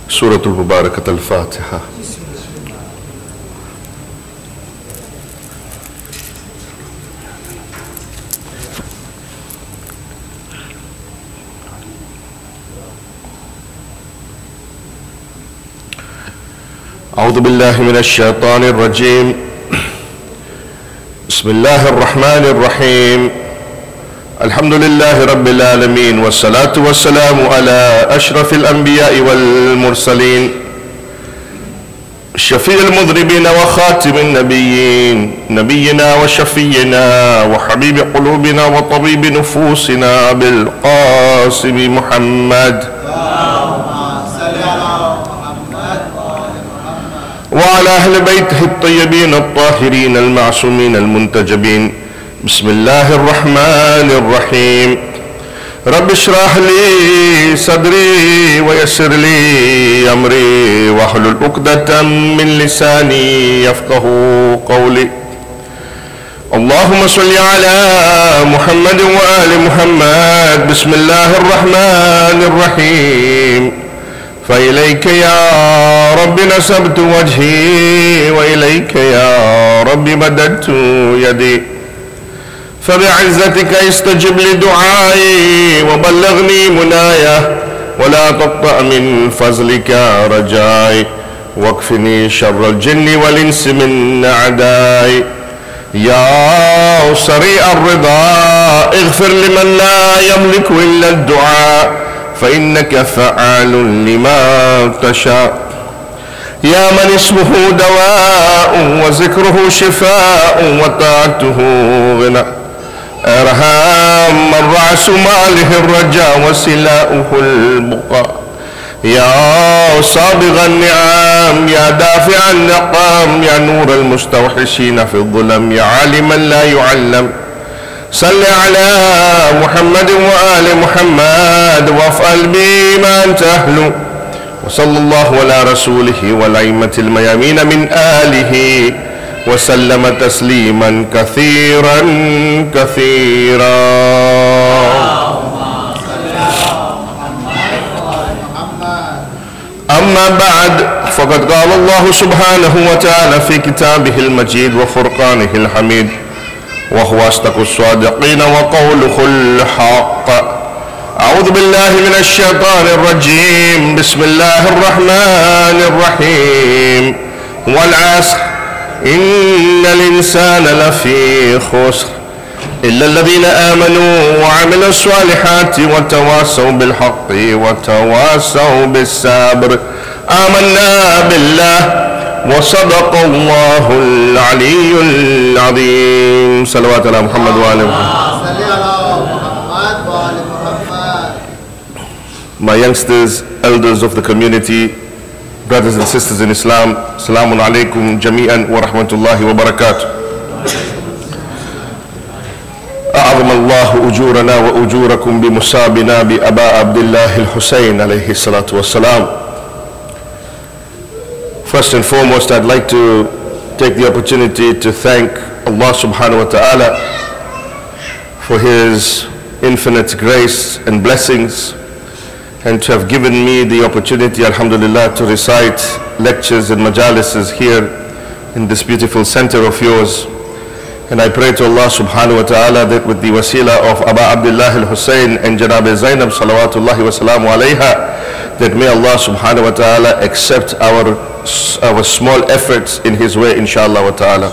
سورة المباركة الفاتحة. أعوذ بالله من الشيطان الرجيم. بسم الله الرحمن الرحيم. الحمد لله رب العالمين، والصلاة والسلام على أشرف الأنبياء والمرسلين، شفيع المذنبين وخاتم النبيين، نبينا وشفينا وحبيب قلوبنا وطبيب نفوسنا بالقاسم محمد، وعلى أهل بيته الطيبين الطاهرين المعصومين المنتجبين. بسم الله الرحمن الرحيم. رب اشرح لي صدري ويسر لي أمري واحلل عقدة من لساني يفقه قولي. اللهم صل على محمد وآل محمد. بسم الله الرحمن الرحيم. فإليك يا رب نسبت وجهي، وإليك يا رب مددت يدي، فبعزتك استجب لدعائي وبلغني منايا، ولا تقطع من فضلك رجائي، واكفني شر الجن والإنس من أعدائي. يا سريع الرضا اغفر لمن لا يملك إلا الدعاء، فإنك فعال لما تشاء. يا من اسمه دواء وذكره شفاء وطاعته غنى، أرحم من رأس ماله الرجاء وسلاؤه البقاء. يا سابغ النعم، يا دافع النقام، يا نور المستوحشين في الظلم، يا عالما لا يعلم، صل على محمد وآل محمد وافعل بي ما أنت أهله. وصلى الله على رسوله والأئمة الميامين من آله وسلم تسليما كثيرا كثيرا. أما بعد، فقد قال الله سبحانه وتعالى في كتابه المجيد وفرقانه الحميد، وهو أصدق الصادقين وقوله الحق. أعوذ بالله من الشيطان الرجيم. بسم الله الرحمن الرحيم. والعصر إن الإنسان لفي خسر إلا الذين آمنوا وعملوا الصالحات وتواصوا بالحق وتواصوا بالصبر. آمنا بالله وصدق الله العلي العظيم. صلوات على محمد وآل محمد. My youngsters, elders of the community, brothers and sisters in Islam, Assalamu alaikum jami'an wa rahmatullahi wa barakatuh. أعظم الله أجورنا وأجوركم بمصابنا بأبا عبد الله الحسين عليه الصلاة والسلام. First and foremost, I'd like to take the opportunity to thank Allah subhanahu wa ta'ala for His infinite grace and blessings, and to have given me the opportunity, alhamdulillah, to recite lectures and majalises here in this beautiful center of yours. And I pray to Allah subhanahu wa ta'ala that with the wasila of Aba Abdullah al-Hussein and Janab Zainab salawatullahi wa salamu alayha, that may Allah subhanahu wa ta'ala accept our small efforts in His way, inshallah wa ta'ala.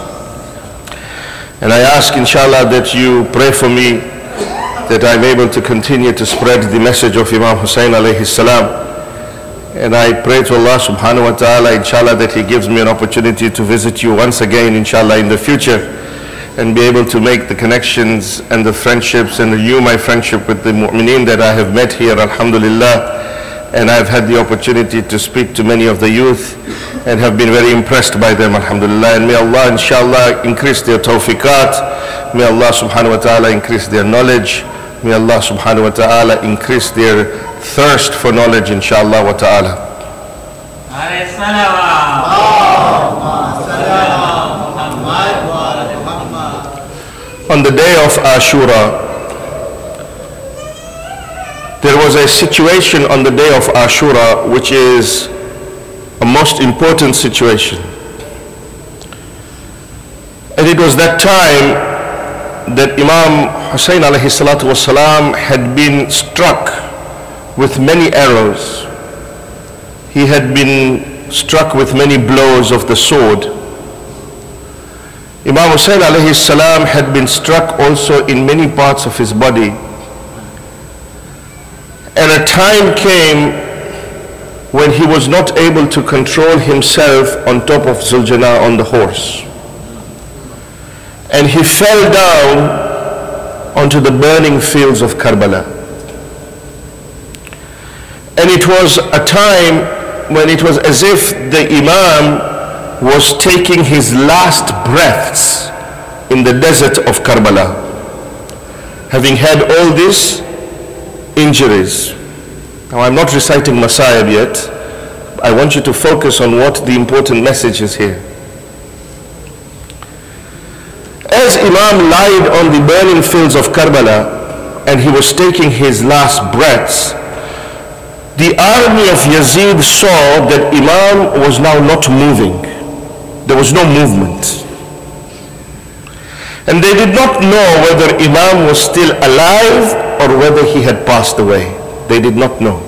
And I ask, inshallah, that you pray for me, that I'm able to continue to spread the message of Imam Hussein alayhi salam. And I pray to Allah subhanahu wa ta'ala, inshallah, that He gives me an opportunity to visit you once again, inshallah, in the future, and be able to make the connections and the friendships and renew my friendship with the mu'mineen that I have met here, alhamdulillah. And I've had the opportunity to speak to many of the youth and have been very impressed by them, alhamdulillah. And may Allah, inshallah, increase their tawfiqat. May Allah subhanahu wa ta'ala increase their knowledge. May Allah subhanahu wa ta'ala increase their thirst for knowledge, inshallah wa ta'ala. On the day of Ashura, there was a situation on the day of Ashura which is a most important situation. And it was that time that Imam Hussein alayhi salatu wasalam had been struck with many arrows. He had been struck with many blows of the sword. Imam Hussein alayhi salam had been struck also in many parts of his body. And a time came when he was not able to control himself on top of Zuljana on the horse. And he fell down onto the burning fields of Karbala. And it was a time when it was as if the Imam was taking his last breaths in the desert of Karbala, having had all these injuries. Now, I'm not reciting Masayib yet. I want you to focus on what the important message is here. As Imam lied on the burning fields of Karbala and he was taking his last breaths, the army of Yazid saw that Imam was now not moving. There was no movement. And they did not know whether Imam was still alive or whether he had passed away. They did not know.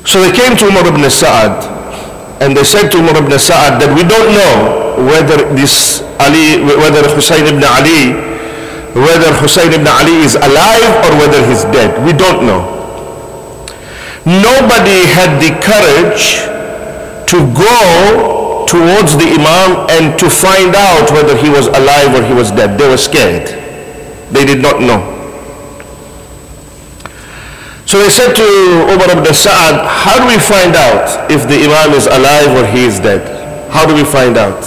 So they came to Umar ibn Sa'ad and they said to Umar ibn Sa'ad that we don't know whether Hussein ibn Ali is alive or whether he's dead. We don't know. Nobody had the courage to go towards the Imam and to find out whether he was alive or he was dead. They were scared. They did not know. So they said to Umar ibn Sa'ad, how do we find out if the Imam is alive or he is dead? How do we find out?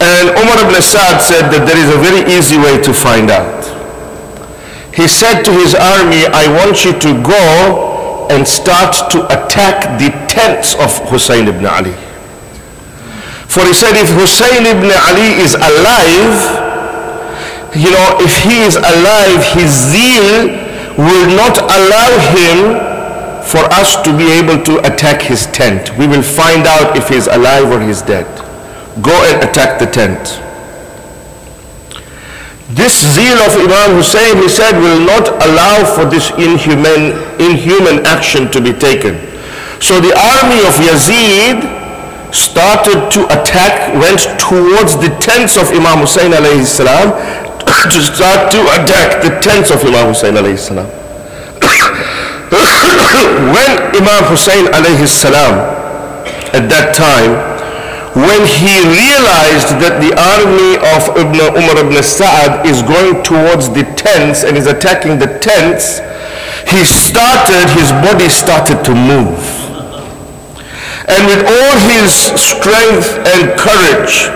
And Umar ibn Sa'ad said that there is a very easy way to find out. He said to his army, I want you to go and start to attack the tents of Hussein ibn Ali. For he said, if Hussein ibn Ali is alive, if he is alive, his zeal will not allow him for us to be able to attack his tent. We will find out if he's alive or he's dead. Go and attack the tent. This zeal of Imam Hussein, he said, will not allow for this inhuman action to be taken. So the army of Yazid started to attack, went towards the tents of Imam Hussein alayhi salam to start to attack the tents of Imam Hussein alayhi salam. When Imam Hussein alayhi salam at that time, when he realized that the army of Umar ibn Sa'ad is going towards the tents and is attacking the tents, his body started to move. And with all his strength and courage,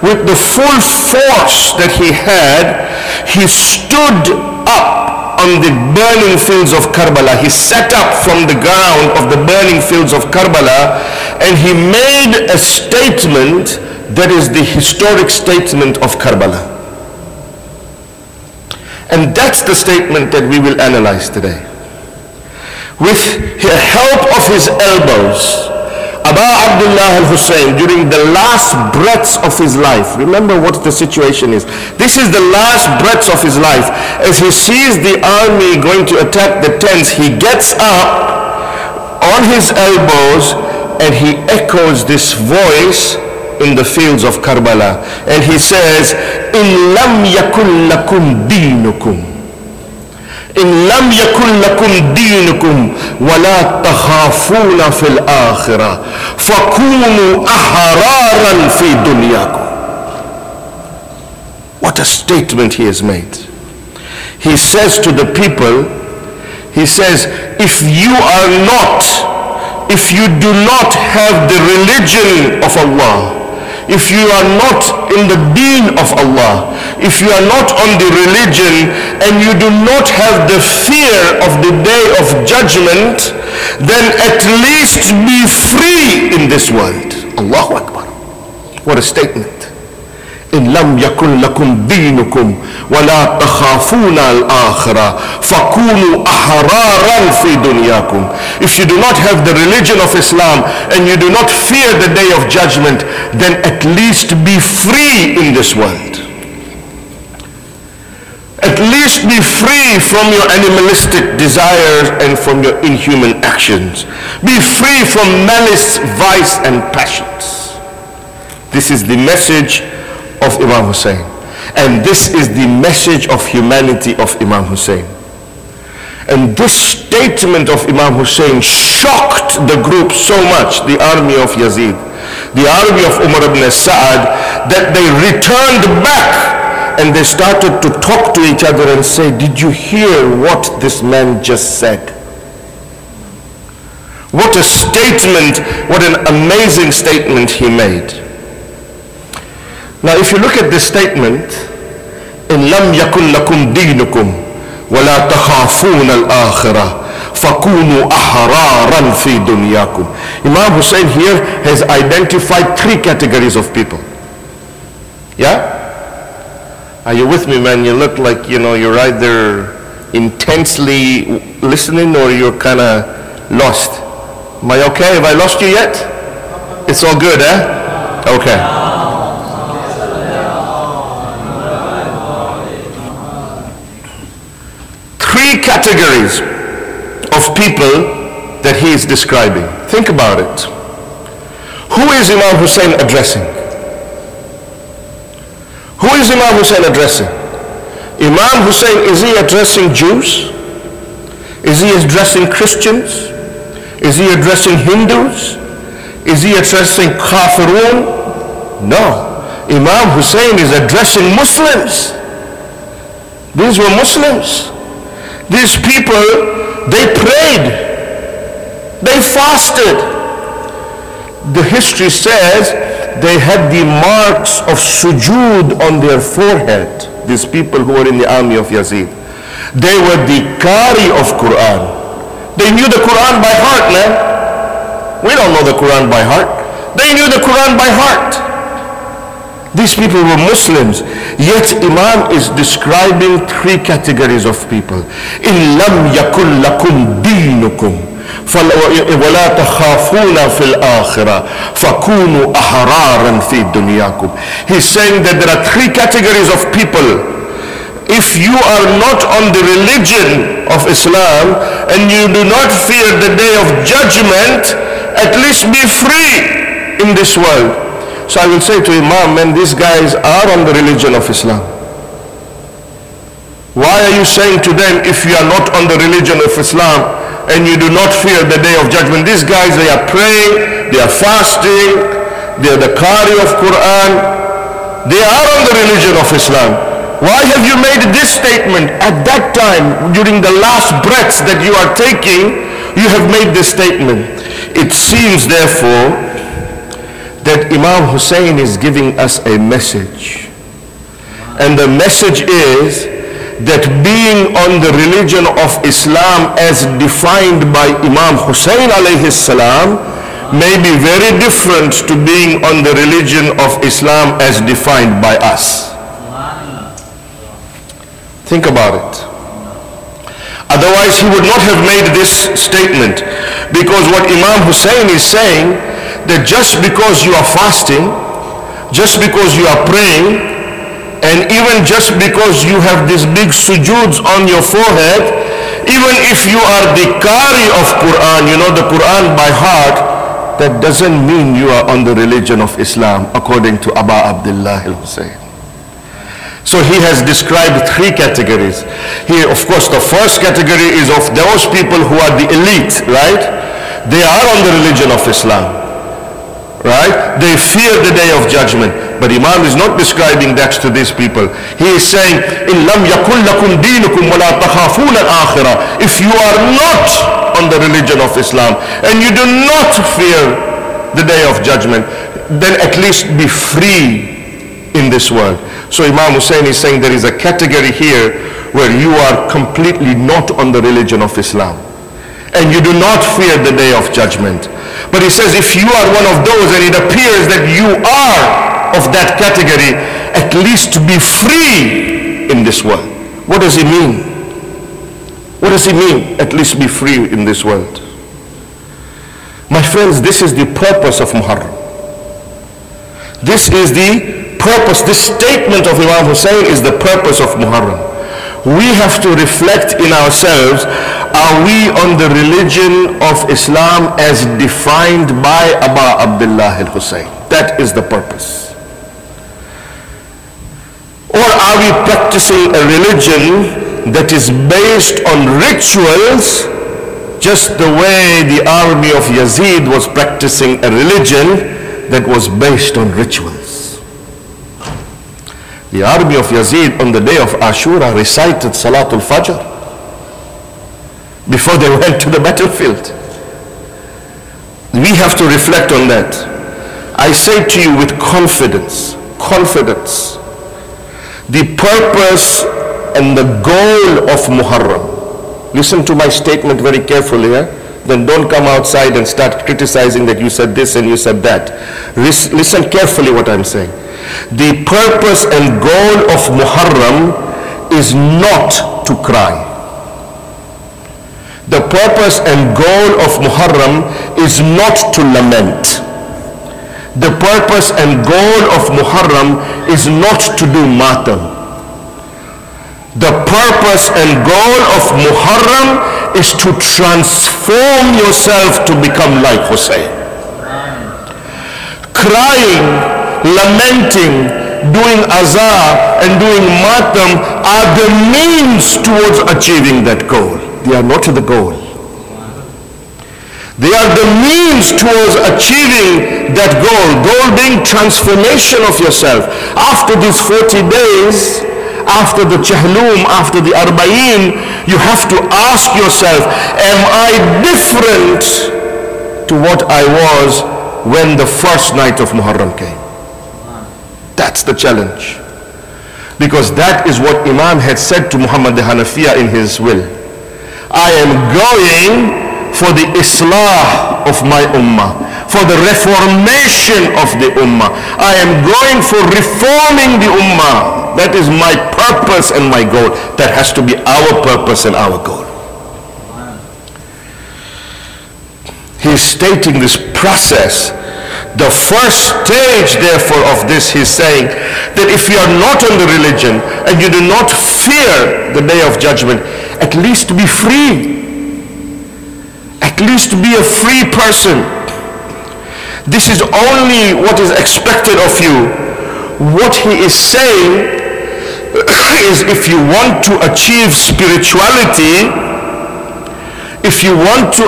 with the full force that he had, he stood up on the burning fields of Karbala. He sat up from the ground of the burning fields of Karbala and he made a statement that is the historic statement of Karbala. And that's the statement that we will analyze today. With the help of his elbows, Aba Abdullah al-Hussein, during the last breaths of his life, remember what the situation is. This is the last breaths of his life. As he sees the army going to attack the tents, he gets up on his elbows and he echoes this voice in the fields of Karbala. And he says, إِن لَمْ يَكُنْ لَكُمْ دِينُكُمْ إن لم يكن لكم دينكم ولا تخافون في الآخرة فكونوا أحرارا في دنياكم. What a statement he has made. He says to the people, he says, if you do not have the religion of Allah, if you are not in the deen of Allah, if you are not on the religion and you do not have the fear of the day of judgment, then at least be free in this world. Allahu Akbar. What a statement. إن لم يكن لكم دينكم ولا تخافون الآخرة فكونوا أحرارا في دنياكم. If you do not have the religion of Islam and you do not fear the day of judgment, then at least be free in this world. At least be free from your animalistic desires and from your inhuman actions. Be free from malice, vice and passions. This is the message of Imam Hussein, and this is the message of humanity of Imam Hussein. And this statement of Imam Hussein shocked the group so much, the army of Yazid, the army of Umar ibn Sa'ad, that they returned back and they started to talk to each other and say, did you hear what this man just said? What a statement, what an amazing statement he made. Now if you look at this statement, إن لم يكن لكم دينكم ولا تخافون الآخرة فكونوا أحرارا في دنياكم. Imam Hussein here has identified three categories of people. Yeah? Are you with me, man? You look like, you're either intensely listening or you're kind of lost. Am I okay? Have I lost you yet? It's all good, eh? Okay. Categories of people that he is describing. Think about it. Who is Imam Hussein addressing? Who is Imam Hussein addressing? Imam Hussein, is he addressing Jews? Is he addressing Christians? Is he addressing Hindus? Is he addressing Kafirun? No. Imam Hussein is addressing Muslims. These were Muslims. These people, they prayed, they fasted. The history says they had the marks of sujood on their forehead, these people who were in the army of Yazid. They were the qari of Quran. They knew the Quran by heart, man. We don't know the Quran by heart. They knew the Quran by heart. These people were Muslims, yet Imam is describing three categories of people. إِن لَمْ يَكُنْ لَكُمْ دِينُكُمْ وَلَا تَخَافُونَ فِي الْآخِرَةِ فَكُونُوا أَحْرَارًا فِي دُنْيَاكُمْ. He's saying that there are three categories of people. If you are not on the religion of Islam and you do not fear the day of judgment, at least be free in this world. So I will say to Imam, man, these guys are on the religion of Islam. Why are you saying to them, if you are not on the religion of Islam and you do not fear the day of judgment? These guys, they are praying, they are fasting, they are the qari of Quran. They are on the religion of Islam. Why have you made this statement at that time, during the last breaths that you are taking? You have made this statement. It seems, therefore, that Imam Hussein is giving us a message. And the message is that being on the religion of Islam as defined by Imam Hussein alayhi salam may be very different to being on the religion of Islam as defined by us. Think about it. Otherwise he would not have made this statement, because what Imam Hussein is saying, that just because you are fasting, just because you are praying, and even just because you have these big sujoods on your forehead, even if you are the qari of Quran, you know the Quran by heart, that doesn't mean you are on the religion of Islam, according to Aba Abdullah al-Hussein. So he has described three categories. Here, of course, the first category is of those people who are the elite, right? They are on the religion of Islam. Right? They fear the day of judgment. But Imam is not describing that to these people. He is saying, إِن لَمْ يَكُنْ لَكُمْ دِينُكُمْ وَلَا تَخَافُونَ الْآخِرَةِ. If you are not on the religion of Islam and you do not fear the day of judgment, then at least be free in this world. So Imam Hussein is saying there is a category here where you are completely not on the religion of Islam and you do not fear the day of judgment. But he says, if you are one of those and it appears that you are of that category, at least to be free in this world. What does he mean? What does he mean, at least be free in this world? My friends, this is the purpose of Muharram. This is the purpose. This statement of Imam Hussein is the purpose of Muharram. We have to reflect in ourselves, are we on the religion of Islam as defined by Aba Abdullah al-Hussein? That is the purpose. Or are we practicing a religion that is based on rituals, just the way the army of Yazid was practicing a religion that was based on rituals? The army of Yazid on the day of Ashura recited Salatul Fajr before they went to the battlefield. We have to reflect on that. I say to you with confidence, the purpose and the goal of Muharram. Listen to my statement very carefully here. Then don't come outside and start criticizing that you said this and you said that. Listen carefully what I'm saying. The purpose and goal of Muharram is not to cry. The purpose and goal of Muharram is not to lament. The purpose and goal of Muharram is not to do matam. The purpose and goal of Muharram is to transform yourself to become like Hussein. Crying, lamenting, doing azar and doing matam are the means towards achieving that goal. They are not the goal. They are the means towards achieving that goal. Goal being transformation of yourself. After these 40 days, after the Chahlum, after the Arba'in, you have to ask yourself, am I different to what I was when the first night of Muharram came? That's the challenge. Because that is what Imam had said to Muhammad the Hanafiya in his will. I am going for the Islah of my Ummah, for the reformation of the Ummah. I am going for reforming the Ummah. That is my purpose and my goal. That has to be our purpose and our goal. He is stating this process. The first stage, therefore, of this, he's saying that if you are not on the religion and you do not fear the day of judgment, at least be free. At least be a free person. This is only what is expected of you. What he is saying is, if you want to achieve spirituality, if you want to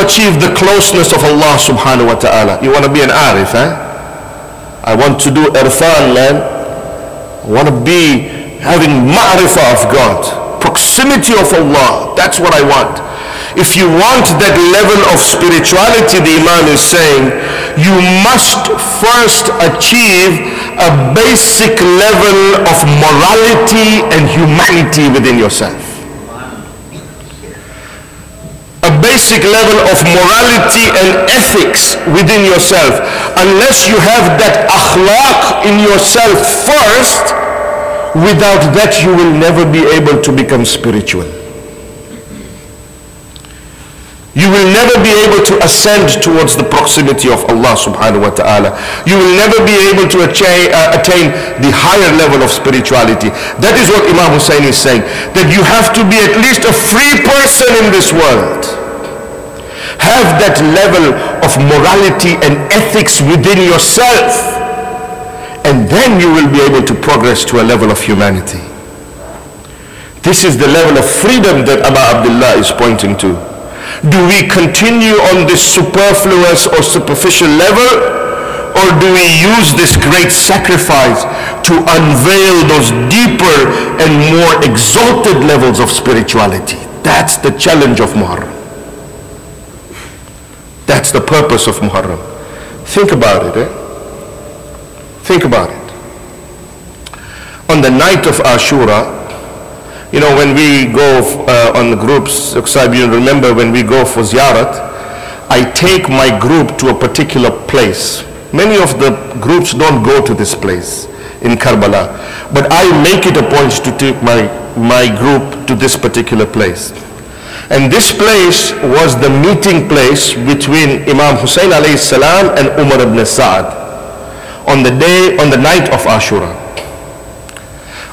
achieve the closeness of Allah subhanahu wa ta'ala, you want to be an arif, I want to do irfan, man. I want to be having ma'rifah of God, proximity of Allah. That's what I want. If you want that level of spirituality, the Imam is saying, you must first achieve a basic level of morality and humanity within yourself. A basic level of morality and ethics within yourself. Unless you have that akhlaq in yourself first, without that you will never be able to become spiritual. You will never be able to ascend towards the proximity of Allah subhanahu wa ta'ala. You will never be able to attain the higher level of spirituality. That is what Imam Hussein is saying, that you have to be at least a free person in this world. Have that level of morality and ethics within yourself, and then you will be able to progress to a level of humanity. This is the level of freedom that Aba Abdullah is pointing to. Do we continue on this superfluous or superficial level, or do we use this great sacrifice to unveil those deeper and more exalted levels of spirituality? That's the challenge of Muharram. That's the purpose of Muharram. Think about it. Think about it. On the night of Ashura, you know, when we go on the groups, you remember when we go for ziyarat, I take my group to a particular place. Many of the groups don't go to this place in Karbala, but I make it a point to take my group to this particular place. And this place was the meeting place between Imam Hussein alayhi salam and Umar ibn Sa'ad on the night of Ashura.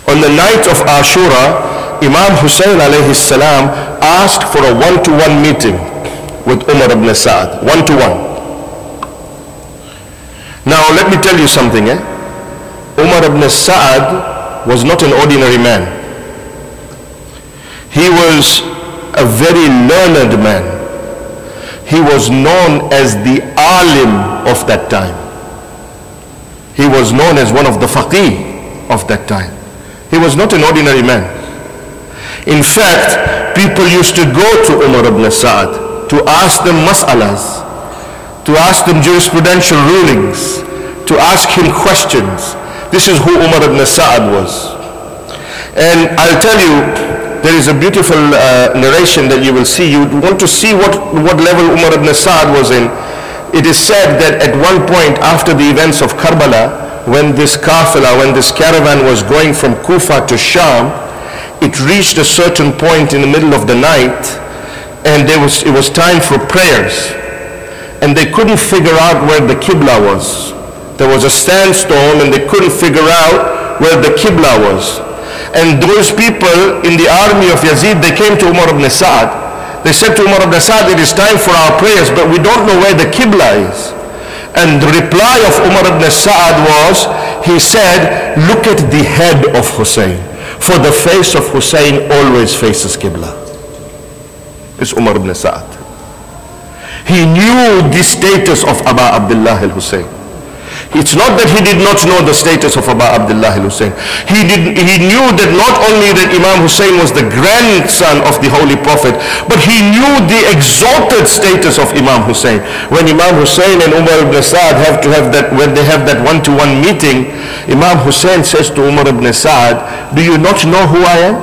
On the night of Ashura, Imam Hussein alayhi salam asked for a one-to-one meeting with Umar ibn Sa'ad, one-to-one. Now let me tell you something. Umar ibn Sa'ad was not an ordinary man. He was a very learned man. He was known as the alim of that time. He was known as one of the faqih of that time. He was not an ordinary man. In fact, people used to go to Umar ibn Sa'ad to ask them mas'alas, to ask them jurisprudential rulings, to ask him questions. This is who Umar ibn Sa'ad was. And I'll tell you, there is a beautiful narration that you will see. You want to see what level Umar ibn Sa'ad was in. It is said that at one point after the events of Karbala, when this kafila, when this caravan was going from Kufa to Sham, it reached a certain point in the middle of the night, and it was time for prayers. And they couldn't figure out where the Qibla was. There was a sandstorm and they couldn't figure out where the Qibla was. And those people in the army of Yazid, they came to Umar ibn Sa'ad. They said to Umar ibn Sa'ad, it is time for our prayers, but we don't know where the Qibla is. And the reply of Umar ibn Sa'ad was, he said, look at the head of Hussein, for the face of Hussein always faces Qibla. It's Umar ibn Sa'ad. He knew the status of Aba Abdullah al-Hussein. It's not that he did not know the status of Aba Abdullah al-Hussein. He knew that not only that Imam Hussein was the grandson of the Holy Prophet, but he knew the exalted status of Imam Hussein. When Imam Hussein and Umar ibn Sa'ad when they have that one-to-one meeting, Imam Hussein says to Umar ibn Sa'ad, do you not know who I am?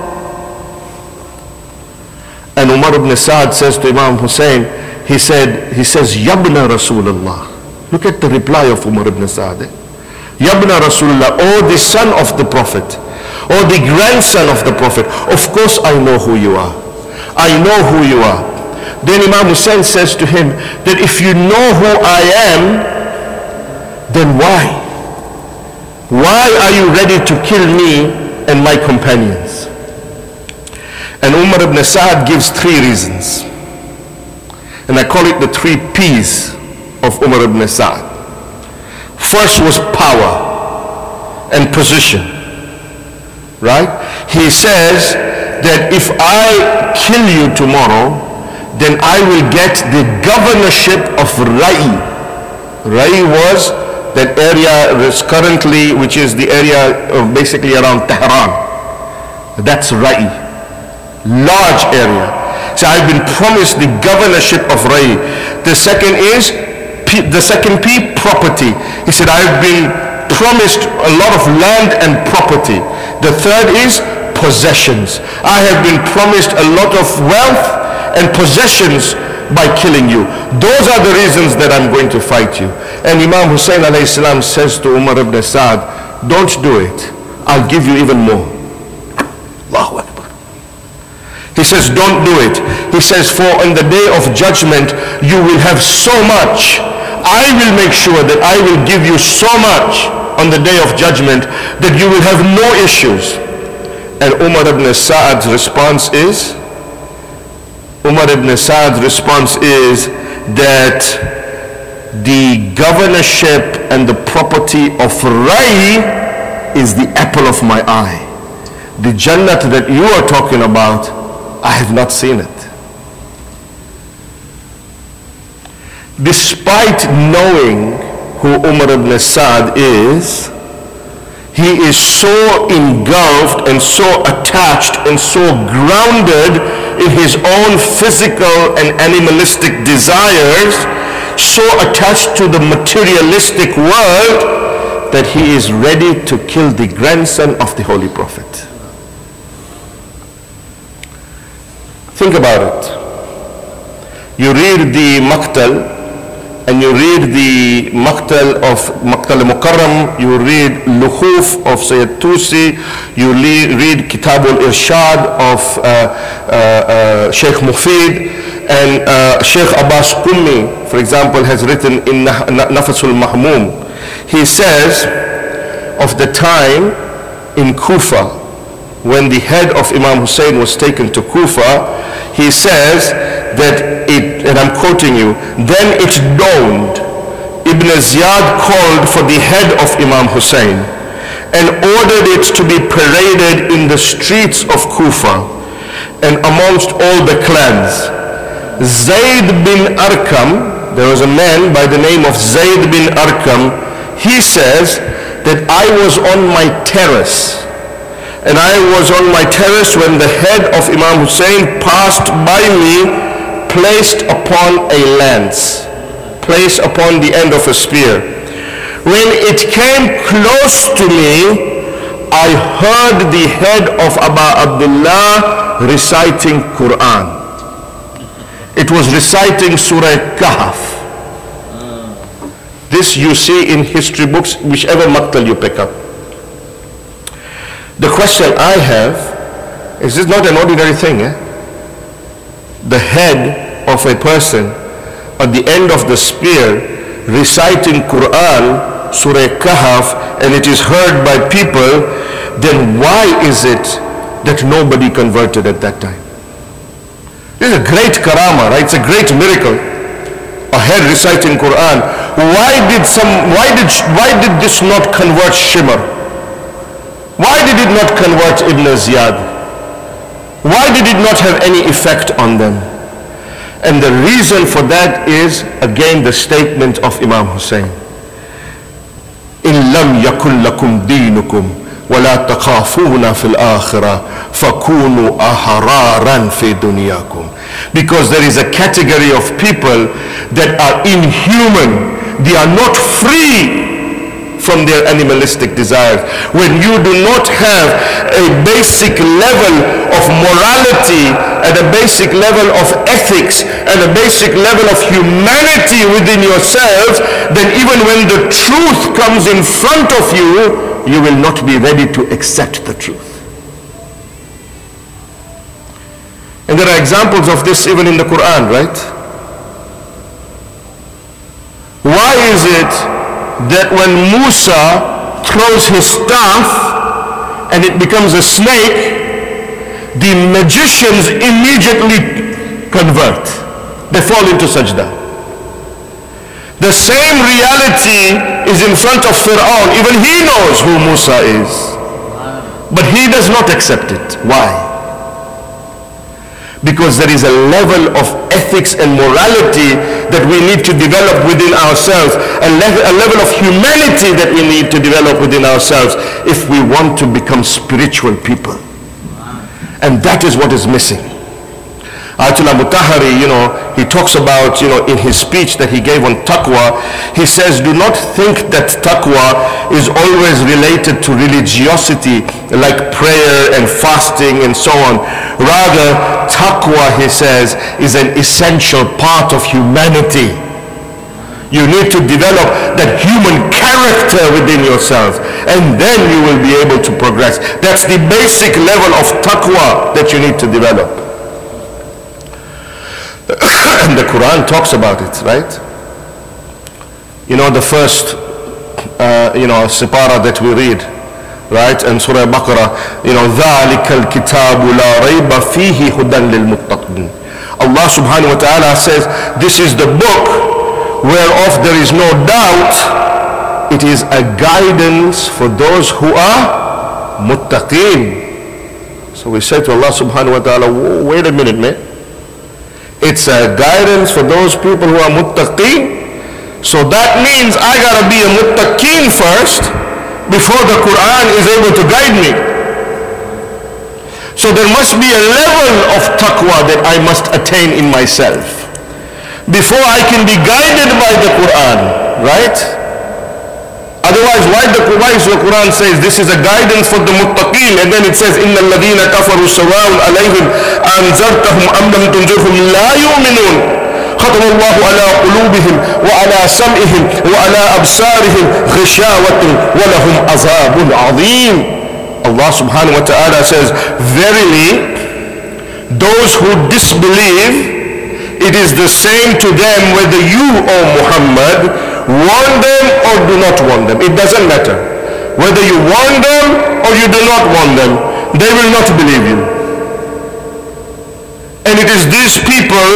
And Umar ibn Sa'ad says to Imam Hussein, he says, Yabna Rasulullah. Look at the reply of Umar ibn Sa'ad. Yabna Rasulullah, oh the son of the Prophet, oh the grandson of the Prophet, of course I know who you are. I know who you are. Then Imam Hussein says to him that if you know who I am, then why? Why are you ready to kill me and my companions? And Umar ibn Sa'ad gives three reasons. And I call it the three P's of Umar ibn Sa'ad. First was power and position, right? He says that if I kill you tomorrow, then I will get the governorship of Rai. Rai was that area currently, which is the area of basically around Tehran. That's Rai, large area. So I've been promised the governorship of Rai. The second P, property. He said, I've been promised a lot of land and property. The third is possessions. I have been promised a lot of wealth and possessions by killing you. Those are the reasons that I'm going to fight you. And Imam Hussein alayhi salam says to Umar ibn Sa'ad, don't do it. I'll give you even more. Allahu Akbar. He says, don't do it. He says, for on the day of judgment, you will have so much. I will make sure that I will give you so much on the day of judgment that you will have no issues. And Umar ibn Sa'ad's response is that the governorship and the property of Rai is the apple of my eye. The Jannat that you are talking about, I have not seen it. Despite knowing who Umar ibn Sa'ad is, he is so engulfed and so attached and so grounded in his own physical and animalistic desires, so attached to the materialistic world, that he is ready to kill the grandson of the Holy Prophet. Think about it. You read the Maqtal and you read the Maqtal al-Mukarram, you read Lukhuf of Sayyid Tusi, you read Kitab al-Irshad of Sheikh Mufid, and Sheikh Abbas Qummi, for example, has written in Nafas al-Mahmum. He says of the time in Kufa, when the head of Imam Hussein was taken to Kufa, he says that it, and I'm quoting you, then it dawned, Ibn Ziyad called for the head of Imam Hussein and ordered it to be paraded in the streets of Kufa and amongst all the clans. Zayd bin Arqam, there was a man by the name of Zayd bin Arqam, he says that I was on my terrace, and I was on my terrace when the head of Imam Hussein passed by me, placed upon a lance, placed upon the end of a spear. When it came close to me, I heard the head of Abu Abdullah reciting Quran. It was reciting Surah Kahf. This you see in history books, whichever maqtal you pick up. The question I have is, this not an ordinary thing, eh? The head of a person at the end of the spear reciting Quran, Surah Kahf, and it is heard by people, then why is it that nobody converted at that time? This is a great karama, right? It's a great miracle. A head reciting Quran. Why did this not convert Shimr? Why did it not convert Ibn Ziyad? Why did it not have any effect on them? And the reason for that is, again, the statement of Imam Hussein. إِن لَمْ يَكُنْ لَكُمْ دِينُكُمْ وَلَا تَخَافُونَ فِي الْآخِرَةِ فَكُونُوا أَحْرَارًا فِي دُنْيَاكُمْ. Because there is a category of people that are inhuman. They are not free from their animalistic desires. When you do not have a basic level of morality and a basic level of ethics and a basic level of humanity within yourselves, then even when the truth comes in front of you, you will not be ready to accept the truth. And there are examples of this even in the Quran, right? Why is it that when Musa throws his staff and it becomes a snake, the magicians immediately convert? They fall into sajda. The same reality is in front of Fir'aun. Even he knows who Musa is, but he does not accept it. Why? Because there is a level of ethics and morality that we need to develop within ourselves, a level of humanity that we need to develop within ourselves if we want to become spiritual people. And that is what is missing. Ayatollah Mutahari, he talks about, in his speech that he gave on taqwa, he says, do not think that taqwa is always related to religiosity, like prayer and fasting and so on. Rather, taqwa, he says, is an essential part of humanity. You need to develop that human character within yourself, and then you will be able to progress. That's the basic level of taqwa that you need to develop. And the Quran talks about it, right? The first, sipara that we read, right? And Surah Baqarah, ذَلِكَ الْكِتَابُ لَا رَيْبَ فِيهِ هُدًى لِلْمُتَّقِينَ. Allah subhanahu wa ta'ala says, this is the book whereof there is no doubt. It is a guidance for those who are muttaqeen. So we say to Allah subhanahu wa ta'ala, wait a minute, man. It's a guidance for those people who are muttaqeen. So that means I gotta be a muttaqeen first before the Quran is able to guide me. So there must be a level of taqwa that I must attain in myself before I can be guided by the Quran, right? Otherwise, why is the Quran says this is a guidance for the muttaqeen, and then it says إِنَّ الَّذِينَ كَفَرُوا سَوَاءٌ عَلَيْهِمْ أَنذَرْتَهُمْ أَمْ لَمْ تُنذِرْهُمْ لَا يُؤْمِنُونَ. ختم الله على قلوبهم وعلى سمعهم وعلى أبصارهم غشاوة ولهم عذاب عظيم. Allah subhanahu wa ta'ala says, verily, those who disbelieve, it is the same to them whether you, O Muhammad, warn them or do not warn them. It doesn't matter. Whether you warn them or you do not warn them, they will not believe you. And it is these people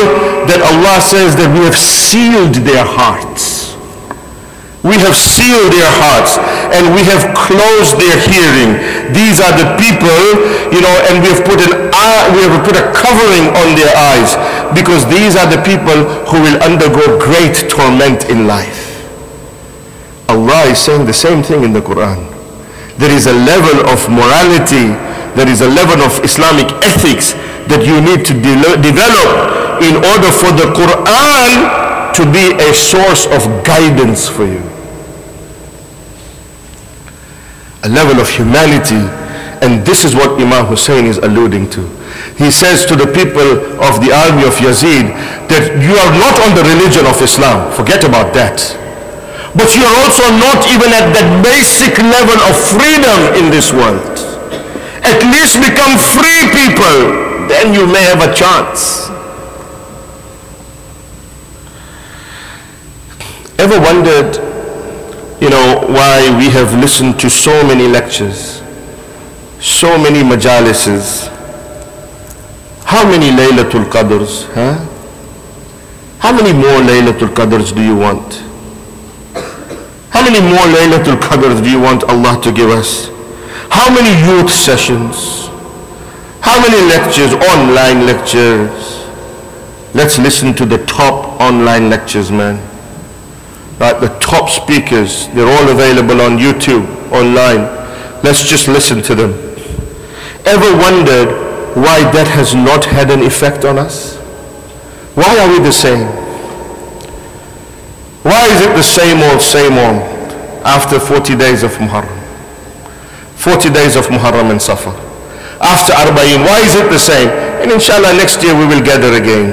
that Allah says that we have sealed their hearts. We have sealed their hearts and we have closed their hearing. These are the people, and we have put a covering on their eyes, because these are the people who will undergo great torment in life. Allah is saying the same thing in the Quran. There is a level of morality, there is a level of Islamic ethics that you need to develop in order for the Quran to be a source of guidance for you. A level of humanity, and this is what Imam Hussein is alluding to. He says to the people of the army of Yazid that you are not on the religion of Islam, forget about that. But you are also not even at that basic level of freedom in this world. At least become free people, then you may have a chance. Ever wondered, why we have listened to so many lectures, so many majalises? How many Laylatul Qadrs, huh? How many more Laylatul Qadrs do you want? How many more Laylatul Qadrs do you want Allah to give us? How many youth sessions? How many lectures, online lectures? Let's listen to the top online lectures, man. Right, the top speakers, they're all available on YouTube, online. Let's just listen to them. Ever wondered why that has not had an effect on us? Why are we the same? Why is it the same old after 40 days of Muharram? 40 days of Muharram and Safar. After Arba'in, why is it the same? And inshallah next year we will gather again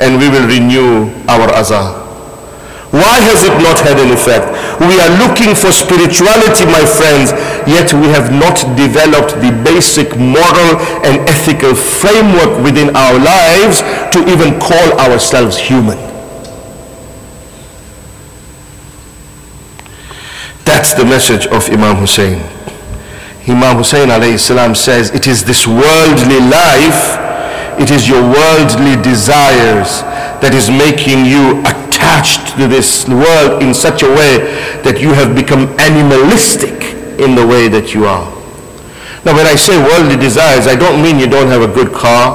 and we will renew our azah. Why has it not had an effect? We are looking for spirituality, my friends, yet we have not developed the basic moral and ethical framework within our lives to even call ourselves human. That's the message of Imam Hussein. Imam Hussein alayhi salam says, it is this worldly life, it is your worldly desires that is making you attached to this world in such a way that you have become animalistic in the way that you are. Now when I say worldly desires, I don't mean you don't have a good car,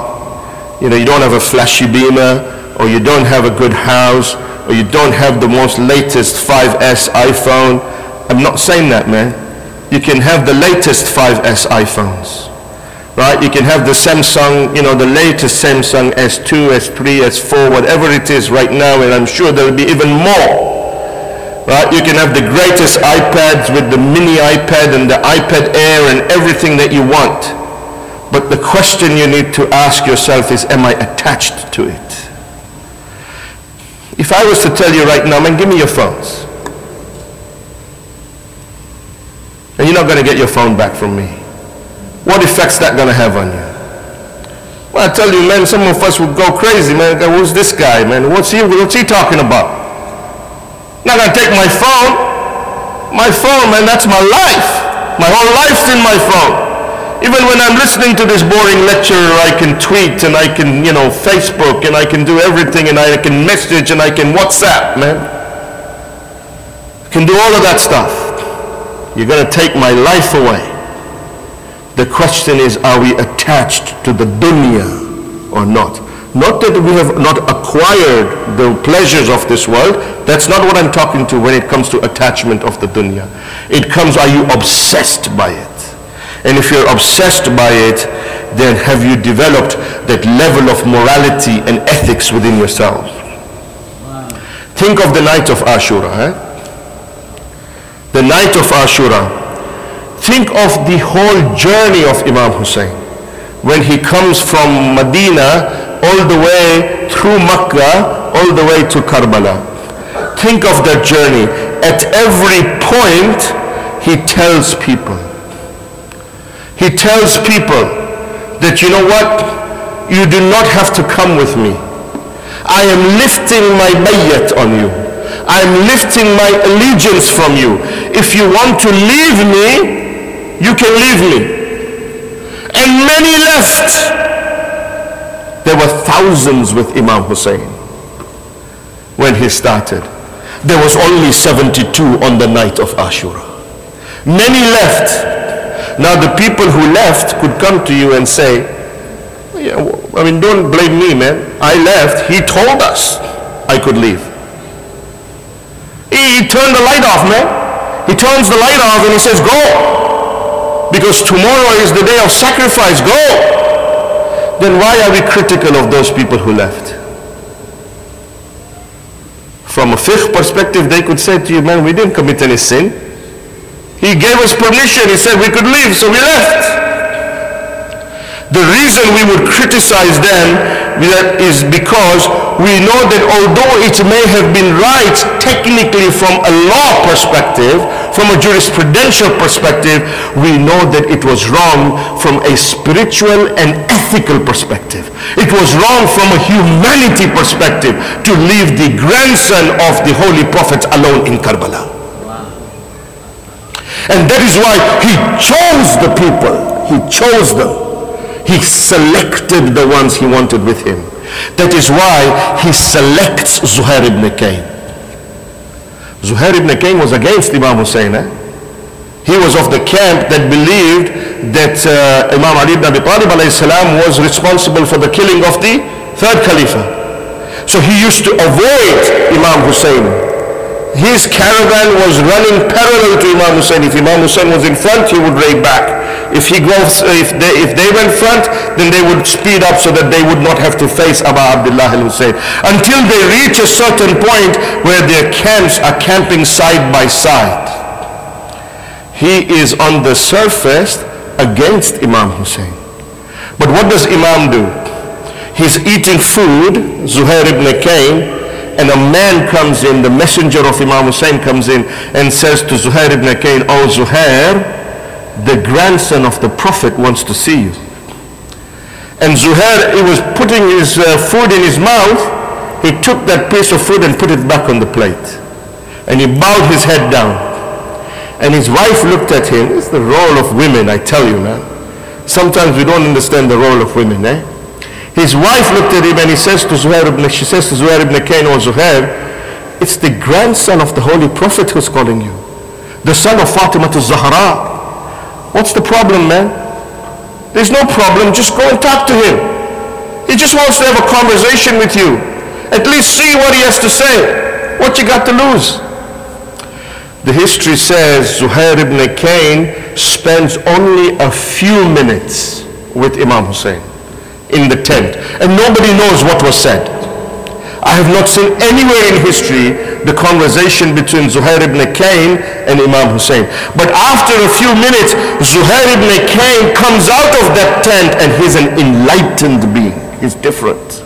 you don't have a flashy Beamer, or you don't have a good house, or you don't have the most latest 5S iPhone. I'm not saying that, man. You can have the latest 5S iPhones. Right? You can have the Samsung, the latest Samsung S2, S3, S4, whatever it is right now, and I'm sure there will be even more. Right? You can have the greatest iPads with the mini iPad and the iPad Air and everything that you want. But the question you need to ask yourself is, am I attached to it? If I was to tell you right now, man, give me your phones. And you're not going to get your phone back from me. What effect's that going to have on you? Well, I tell you, man, some of us would go crazy, man. Who's this guy, man? What's he talking about? I'm not going to take my phone. My phone, man, that's my life. My whole life's in my phone. Even when I'm listening to this boring lecture, I can tweet and I can, Facebook, and I can do everything, and I can message and I can WhatsApp, man. I can do all of that stuff. You're going to take my life away. The question is, are we attached to the dunya or not? Not that we have not acquired the pleasures of this world. That's not what I'm talking to when it comes to attachment of the dunya. It comes, are you obsessed by it? And if you're obsessed by it, then have you developed that level of morality and ethics within yourself? Wow. Think of the night of Ashura. The night of Ashura. Think of the whole journey of Imam Hussein. When he comes from Medina all the way through Makkah, all the way to Karbala. Think of that journey. At every point, he tells people. He tells people that, you know what? You do not have to come with me. I am lifting my bayyat on you. I am lifting my allegiance from you. If you want to leave me, you can leave me. And many left. There were thousands with Imam Hussein when he started. There was only 72 on the night of Ashura. Many left. Now the people who left could come to you and say, yeah, I mean, don't blame me, man. I left. He told us I could leave. He turned the light off, man. He turns the light off and he says, go. Because tomorrow is the day of sacrifice. Go. Then why are we critical of those people who left? From a fiqh perspective, they could say to you, man, we didn't commit any sin. He gave us permission. He said we could leave, so we left. The reason we would criticize them is because we know that although it may have been right technically from a law perspective, from a jurisprudential perspective, we know that it was wrong from a spiritual and ethical perspective. It was wrong from a humanity perspective to leave the grandson of the Holy Prophet alone in Karbala. And that is why he chose the people. He chose them. He selected the ones he wanted with him. That is why he selects Zuhair ibn Kayn. Zuhair ibn Kayn was against Imam Hussein. He was of the camp that believed that Imam Ali ibn Abi Talib was responsible for the killing of the third Khalifa. So he used to avoid Imam Hussein. His caravan was running parallel to Imam Hussein. If Imam Hussein was in front, he would raid back. If they went front, then they would speed up so that they would not have to face Abu Abdullah al-Hussein. Until they reach a certain point where their camps are camping side by side. He is on the surface against Imam Hussein. But what does Imam do? He's eating food, Zuhair ibn Kayn, and a man comes in, the messenger of Imam Hussein comes in and says to Zuhair ibn Kayn, oh Zuhair, the grandson of the Prophet wants to see you. And Zuhair, he was putting his food in his mouth. He took that piece of food and put it back on the plate. And he bowed his head down. And his wife looked at him. It's the role of women, I tell you, man. Sometimes we don't understand the role of women, eh? His wife looked at him and she says to Zuhair ibn Kayn, oh Zuhair, it's the grandson of the Holy Prophet who's calling you. The son of Fatima al-Zahra. What's the problem, man? There's no problem. Just go and talk to him. He just wants to have a conversation with you. At least see what he has to say. What you got to lose? The history says Zuhair ibn Kayn spends only a few minutes with Imam Hussein in the tent, and nobody knows what was said. I have not seen anywhere in history the conversation between Zuhair ibn Kayn and Imam Hussein. But after a few minutes, Zuhair ibn Kayn comes out of that tent and he's an enlightened being. He's different.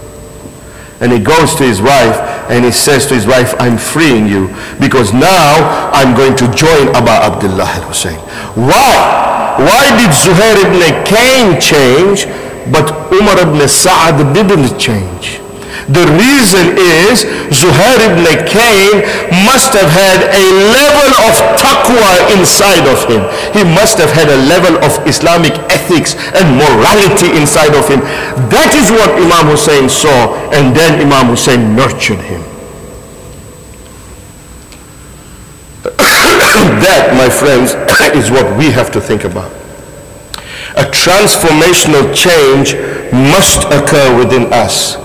And he goes to his wife and he says to his wife, I'm freeing you because now I'm going to join Abu Abdullah al-Hussein. Why? Why did Zuhair ibn Kayn change, but Umar ibn Sa'ad didn't change? The reason is Zuhair ibn Kayn must have had a level of taqwa inside of him. He must have had a level of Islamic ethics and morality inside of him. That is what Imam Hussein saw, and then Imam Hussein nurtured him. That, my friends, is what we have to think about. A transformational change must occur within us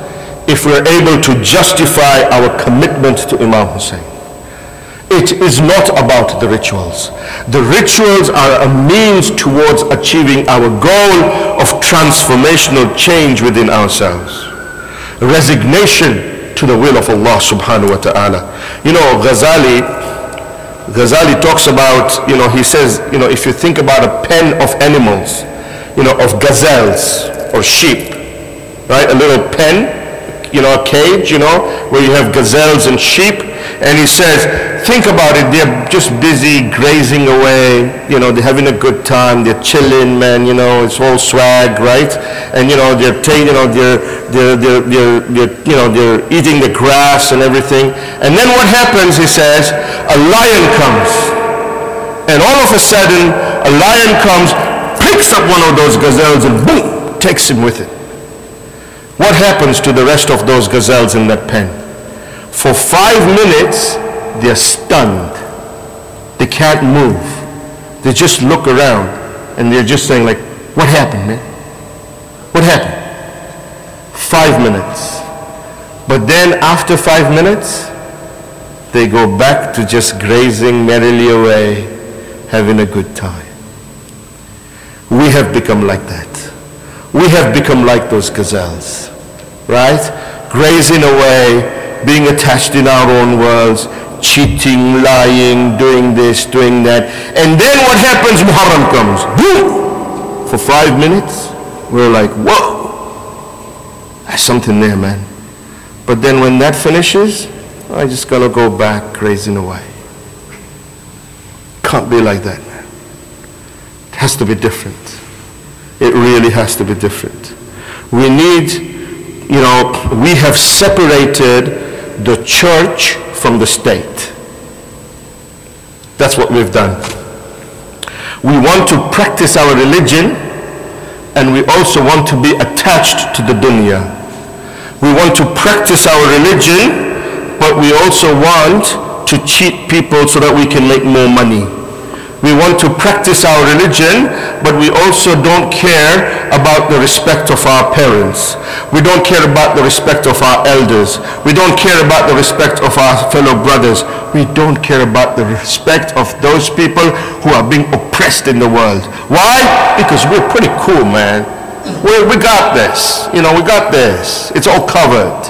if we're able to justify our commitment to Imam Hussein. It is not about the rituals. The rituals are a means towards achieving our goal of transformational change within ourselves. Resignation to the will of Allah subhanahu wa ta'ala. You know, Ghazali talks about, he says, if you think about a pen of animals, of gazelles or sheep, right? A little pen, a cage, where you have gazelles and sheep. And he says, think about it, they're just busy grazing away, they're having a good time, they're chilling, man, it's all swag, right? And they're eating the grass and everything. And then what happens, he says, a lion comes. And all of a sudden, a lion comes, picks up one of those gazelles and boom, takes him with it. What happens to the rest of those gazelles in that pen? For 5 minutes, they're stunned. They can't move. They just look around and they're just saying like, what happened, man? What happened? 5 minutes. But then after 5 minutes, they go back to just grazing merrily away, having a good time. We have become like that. We have become like those gazelles, right? Grazing away, being attached in our own worlds, cheating, lying, doing this, doing that. And then what happens? Muharram comes. Boom! For 5 minutes, we're like, whoa! There's something there, man. But then when that finishes, I just gotta go back grazing away. Can't be like that, man. It has to be different. It really has to be different. We need, we have separated the church from the state. That's what we've done. We want to practice our religion, and we also want to be attached to the dunya. We want to practice our religion, but we also want to cheat people so that we can make more money. We want to practice our religion, but we also don't care about the respect of our parents. We don't care about the respect of our elders. We don't care about the respect of our fellow brothers. We don't care about the respect of those people who are being oppressed in the world. Why? Because we're pretty cool, man. We got this. We got this. It's all covered.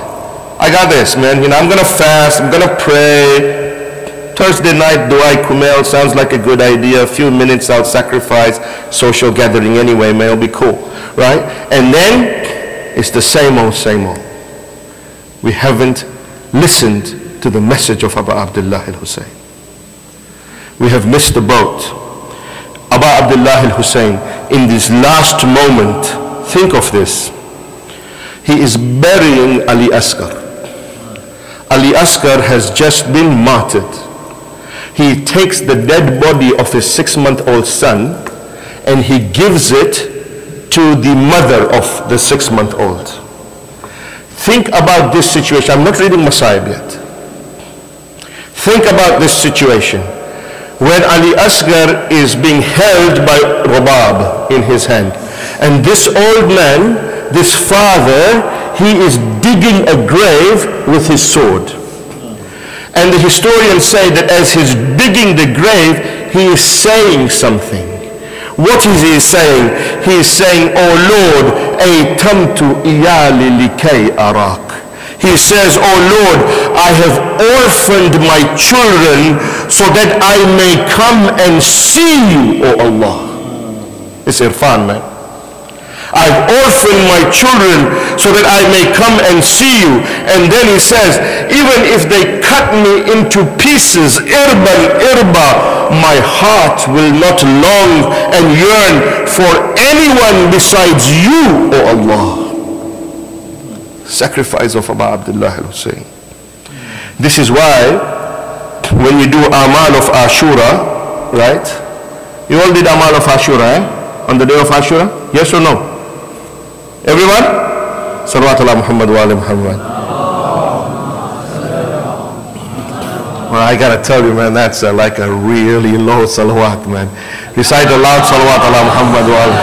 I got this, man. I'm going to fast. I'm going to pray. Thursday night, Dua Kumail sounds like a good idea. A few minutes I'll sacrifice. Social gathering anyway, man. It'll be cool, right? And then it's the same old, same old. We haven't listened to the message of Abu Abdullah al-Hussein. We have missed the boat. Abu Abdullah al-Hussein, in this last moment, think of this. He is burying Ali Asghar. Ali Asghar has just been martyred. He takes the dead body of his 6-month-old son and he gives it to the mother of the 6-month-old. Think about this situation. I'm not reading Masayib yet. Think about this situation. When Ali Asghar is being held by Rabab in his hand. And this old man, this father, he is digging a grave with his sword. And the historians say that as he's digging the grave, he is saying something. What is he saying? He is saying, "Oh Lord, aytamtu iyali likay arak." He says, "Oh Lord, I have orphaned my children so that I may come and see you, oh Allah." It's irfan, man. I've orphaned my children so that I may come and see you. And then he says, even if they cut me into pieces, irban irba, my heart will not long and yearn for anyone besides you, O Allah. Sacrifice of Abu Abdullah al-Hussein. This is why when you do Amal of Ashura, right? You all did Amal of Ashura, on the day of Ashura? Yes or no? Everyone? Salawat ala Muhammad wa ala Muhammad. Well, I gotta tell you, man, that's like a really low salawat, man. Recite a loud salawat ala Muhammad wa ala.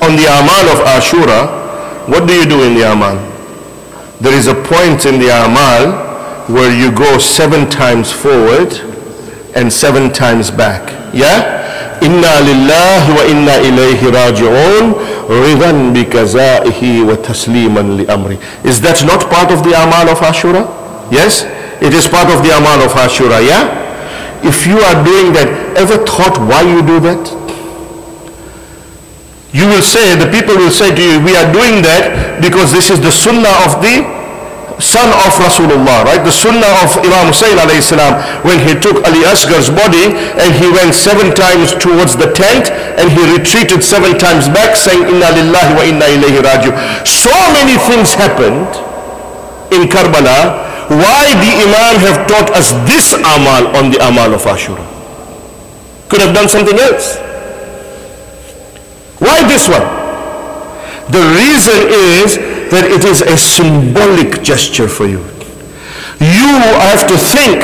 On the Amal of Ashura, what do you do in the Amal? There is a point in the Amal where you go 7 times forward and 7 times back. Yeah? Inna lillahi wa inna ilayhi raji'un ridan bi kazaihi wa tasliman li amri. Is that not part of the Amal of Ashura? Yes? It is part of the Amal of Ashura, yeah? If you are doing that, ever thought why you do that? You will say, the people will say to you, we are doing that because this is the sunnah of the son of Rasulullah, right? The sunnah of Imam Hussein alayhi salam, when he took Ali Asghar's body and he went 7 times towards the tent and he retreated 7 times back saying, Inna lillahi wa inna ilayhi raji'un. So many things happened in Karbala. Why the Imam have taught us this amal on the amal of Ashura? Could have done something else. Why this one? The reason is that it is a symbolic gesture for you. You have to think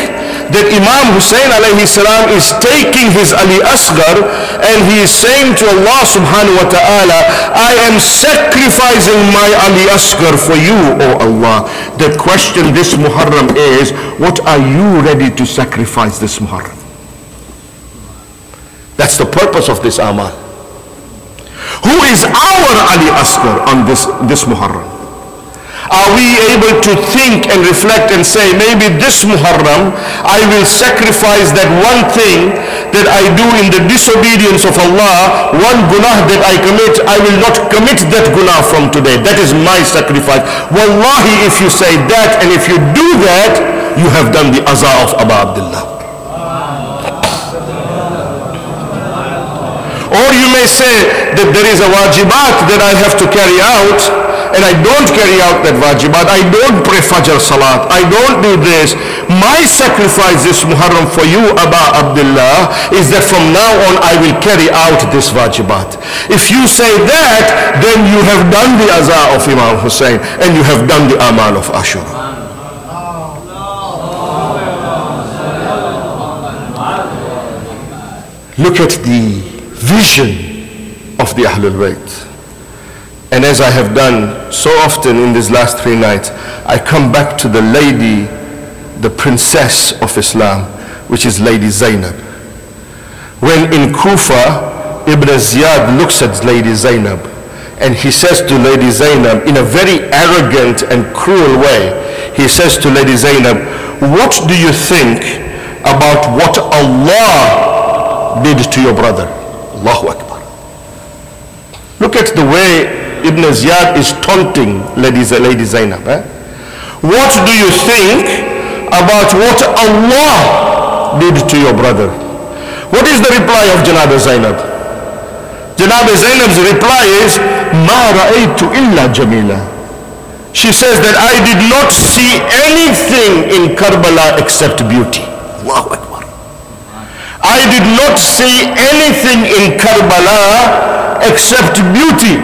that Imam Hussein alayhi salam is taking his Ali Asghar and he is saying to Allah subhanahu wa ta'ala, I am sacrificing my Ali Asghar for you, O Allah. The question this Muharram is, what are you ready to sacrifice this Muharram? That's the purpose of this amal. Who is our Ali Asghar on this Muharram? Are we able to think and reflect and say, maybe this Muharram I will sacrifice that one thing that I do in the disobedience of Allah, one gunah that I commit, I will not commit that gunah from today. That is my sacrifice. Wallahi, if you say that and if you do that, you have done the aza of Abu Abdullah. Or you may say that there is a wajibat that I have to carry out and I don't carry out that wajibat. I don't pray Fajr Salat. I don't do this. My sacrifice this Muharram for you, Abu Abdullah, is that from now on I will carry out this wajibat. If you say that, then you have done the aza of Imam Hussein and you have done the amal of Ashura. Look at the vision of the Ahlul Bayt. And as I have done so often in these last 3 nights, I come back to the lady, the princess of Islam, which is Lady Zainab. When in Kufa, Ibn Ziyad looks at Lady Zainab and he says to Lady Zainab in a very arrogant and cruel way, he says to Lady Zainab, what do you think about what Allah did to your brother? Allahu Akbar. Look at the way Ibn Ziyad is taunting Lady Zainab. What do you think about what Allah did to your brother? What is the reply of Janab Zainab? Janab Zainab's reply is, Ma ra'aytu illa jamila. She says that I did not see anything in Karbala except beauty. Allahu Akbar. I did not see anything in Karbala except beauty.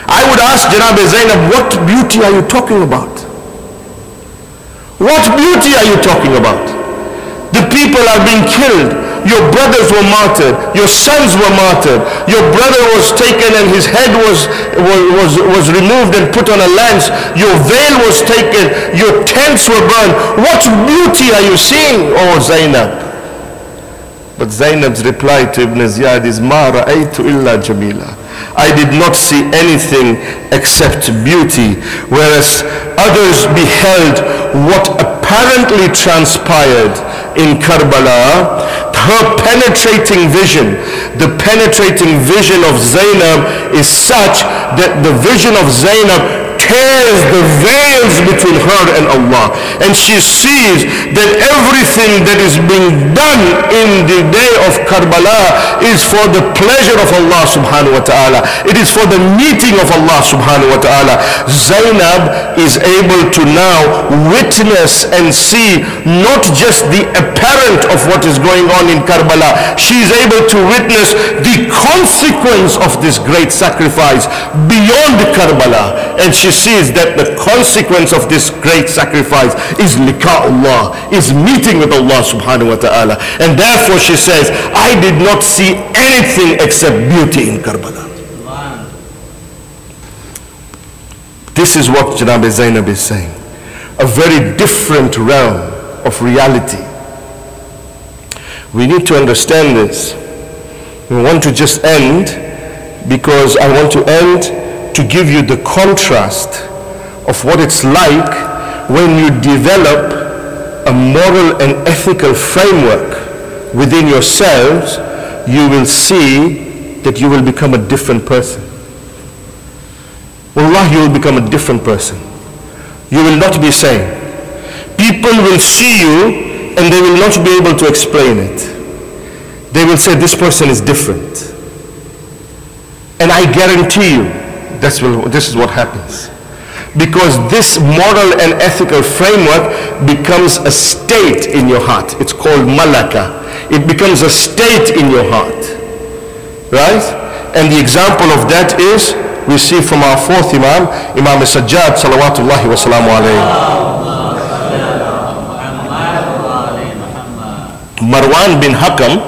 I would ask Janab Zainab, what beauty are you talking about? What beauty are you talking about? The people are being killed. Your brothers were martyred. Your sons were martyred. Your brother was taken and his head was removed and put on a lance. Your veil was taken. Your tents were burned. What beauty are you seeing, oh Zainab? But Zainab's reply to Ibn Ziyad is, Ma ra'aytu illa jamila. I did not see anything except beauty, whereas others beheld what apparently transpired in Karbala. Her penetrating vision, the penetrating vision of Zainab is such that the vision of Zainab tears the veils between her and Allah, and she sees that everything that is being done in the day of Karbala is for the pleasure of Allah subhanahu wa ta'ala. It is for the meeting of Allah subhanahu wa ta'ala. Zainab is able to now witness and see not just the apparent of what is going on in Karbala. She is able to witness the consequence of this great sacrifice beyond Karbala, and she sees that the consequence of this great sacrifice is liqa'ullah, is meeting with Allah subhanahu wa ta'ala. And therefore she says, I did not see anything except beauty in Karbala. This is what Janab Zainab is saying. A very different realm of reality. We need to understand this. We want to just end, because I want to end to give you the contrast of what it's like when you develop a moral and ethical framework within yourselves. You will see that you will become a different person. Wallah, you will become a different person. You will not be sane. People will see you and they will not be able to explain it. They will say this person is different. And I guarantee you, this is what happens. Because this moral and ethical framework becomes a state in your heart. It's called malaka. It becomes a state in your heart. Right? And the example of that is, we see from our fourth Imam, Imam Sajjad, salawatullahi wa salamu alayhi. Marwan bin Hakam,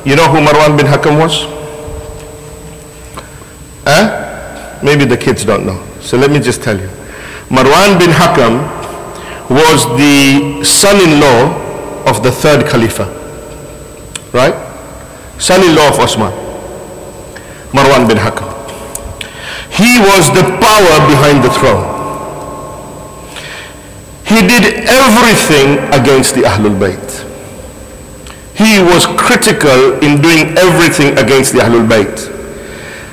you know who Marwan bin Hakam was? Maybe the kids don't know. So let me just tell you. Marwan bin Hakam was the son-in-law of the third Khalifa. Right? Son-in-law of Osman. Marwan bin Hakam. He was the power behind the throne. He did everything against the Ahlul Bayt. He was critical in doing everything against the Ahlul Bayt.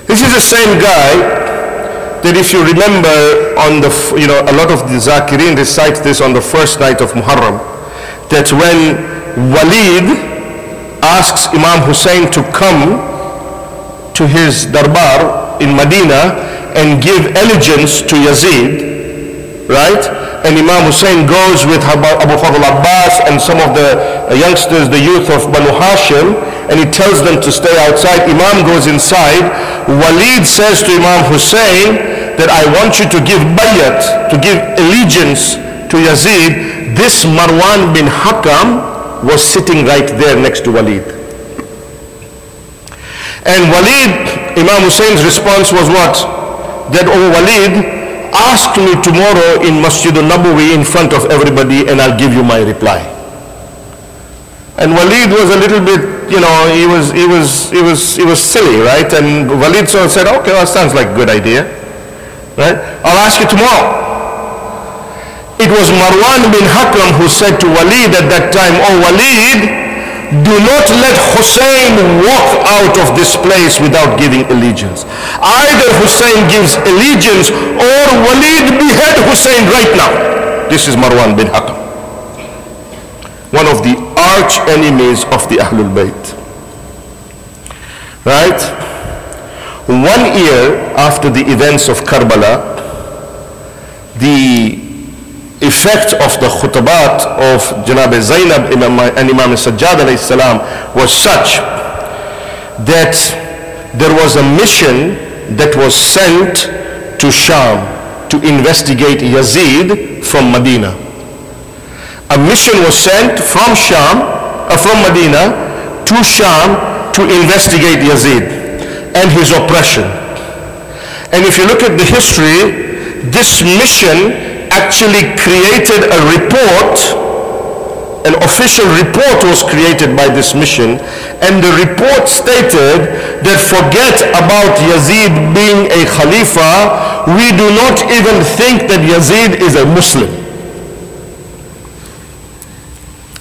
This is the same guy that, if you remember, on the, a lot of the Zakirin recite this on the first night of Muharram, that when Walid asks Imam Hussein to come to his darbar in Medina and give allegiance to Yazid, right? And Imam Hussein goes with Abu Fadl Abbas and some of the youngsters, the youth of Banu Hashim, and he tells them to stay outside. Imam goes inside. Walid says to Imam Hussein that I want you to give bayat, to give allegiance to Yazid. This Marwan bin Hakam was sitting right there next to Walid. And Walid, Imam Hussein's response was what? That, oh Walid, ask me tomorrow in Masjid al-Nabawi in front of everybody and I'll give you my reply. And Walid was a little bit, he was silly, right? And Walid sort of said, okay, well, that sounds like a good idea, right? I'll ask you tomorrow. It was Marwan bin Hakam who said to Walid at that time, oh Walid, do not let Hussein walk out of this place without giving allegiance. Either Hussein gives allegiance or Walid behead Hussein right now. This is Marwan bin Hakam, one of the arch enemies of the Ahlul Bayt. Right? 1 year after the events of Karbala, the effect of the khutabat of Janab Zainab and Imam Sajjad alayhi salam was such that there was a mission that was sent to Sham to investigate Yazid from Medina. A mission was sent from Medina to Sham to investigate Yazid and his oppression. And if you look at the history, this mission actually created a report. An official report was created by this mission, and the report stated that forget about Yazid being a Khalifa, we do not even think that Yazid is a Muslim.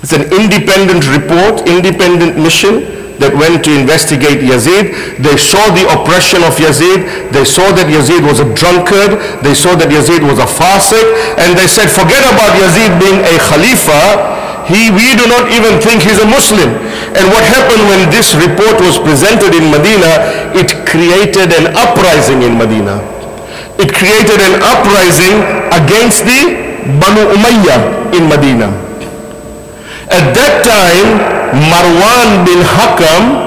It's an independent report, independent mission that went to investigate Yazid. They saw the oppression of Yazid. They saw that Yazid was a drunkard. They saw that Yazid was a fasiq. And they said, forget about Yazid being a Khalifa. We do not even think he's a Muslim. And what happened when this report was presented in Medina, it created an uprising in Medina. It created an uprising against the Banu Umayyah in Medina. At that time, Marwan bin Hakam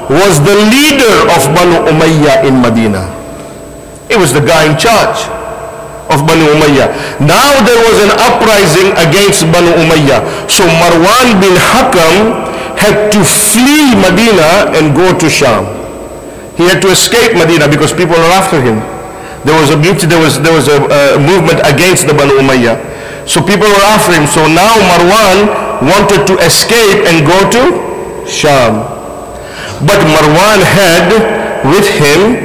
was the leader of Banu Umayyah in Medina. He was the guy in charge of Banu Umayyah. Now there was an uprising against Banu Umayyah. So Marwan bin Hakam had to flee Medina and go to Sham. He had to escape Medina because people were after him. There was a movement against the Banu Umayyah. So people were after him. So now Marwan wanted to escape and go to Sham. But Marwan had with him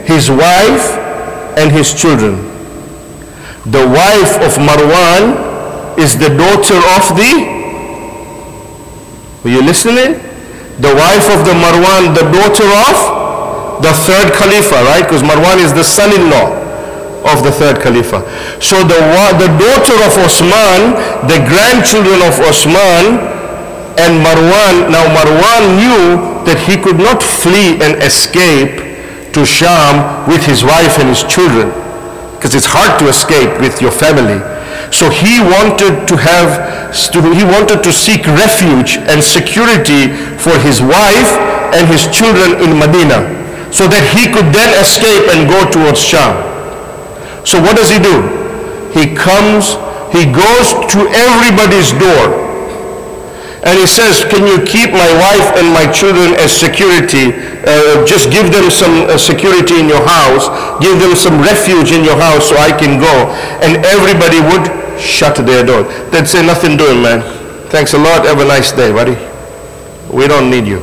his wife and his children. The wife of Marwan is the daughter of the, were you listening? The wife of the Marwan, the daughter of the third Khalifa, right? Because Marwan is the son-in-law of the third Khalifa. So the daughter of Osman, the grandchildren of Osman, and Marwan. Now Marwan knew that he could not flee and escape to Sham with his wife and his children, because it's hard to escape with your family. So he wanted to seek refuge and security for his wife and his children in Medina, so that he could then escape and go towards Sham. So what does he do? He goes to everybody's door and he says, can you keep my wife and my children as security? Just give them some security in your house, give them some refuge in your house so I can go. And everybody would shut their door. They'd say, nothing doing, man. Thanks a lot, have a nice day, buddy. We don't need you.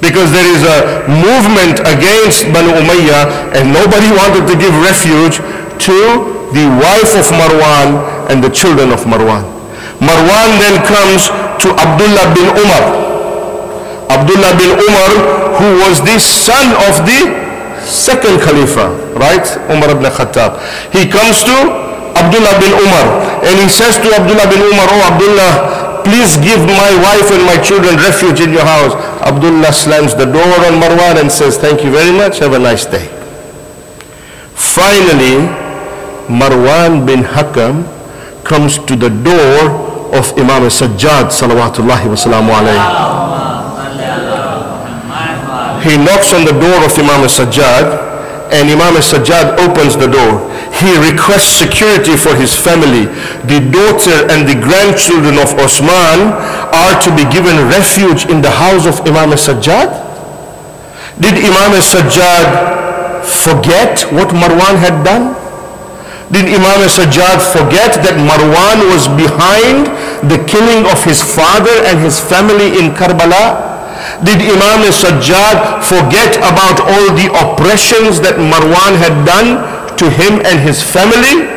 Because there is a movement against Banu Umayyah and nobody wanted to give refuge to the wife of Marwan and the children of Marwan. Marwan then comes to Abdullah bin Umar. Abdullah bin Umar, who was the son of the second Khalifa, right? Umar ibn Khattab. He comes to Abdullah bin Umar and he says to Abdullah bin Umar, oh Abdullah, please give my wife and my children refuge in your house. Abdullah slams the door on Marwan and says, thank you very much, have a nice day. Finally, Marwan bin Hakam comes to the door of Imam al-Sajjad salawatullahi wa salamu alayhi. He knocks on the door of Imam al-Sajjad and Imam al-Sajjad opens the door. He requests security for his family. The daughter and the grandchildren of Osman are to be given refuge in the house of Imam al-Sajjad. Did Imam al-Sajjad forget what Marwan had done? Did Imam al-Sajjad forget that Marwan was behind the killing of his father and his family in Karbala? Did Imam al-Sajjad forget about all the oppressions that Marwan had done to him and his family?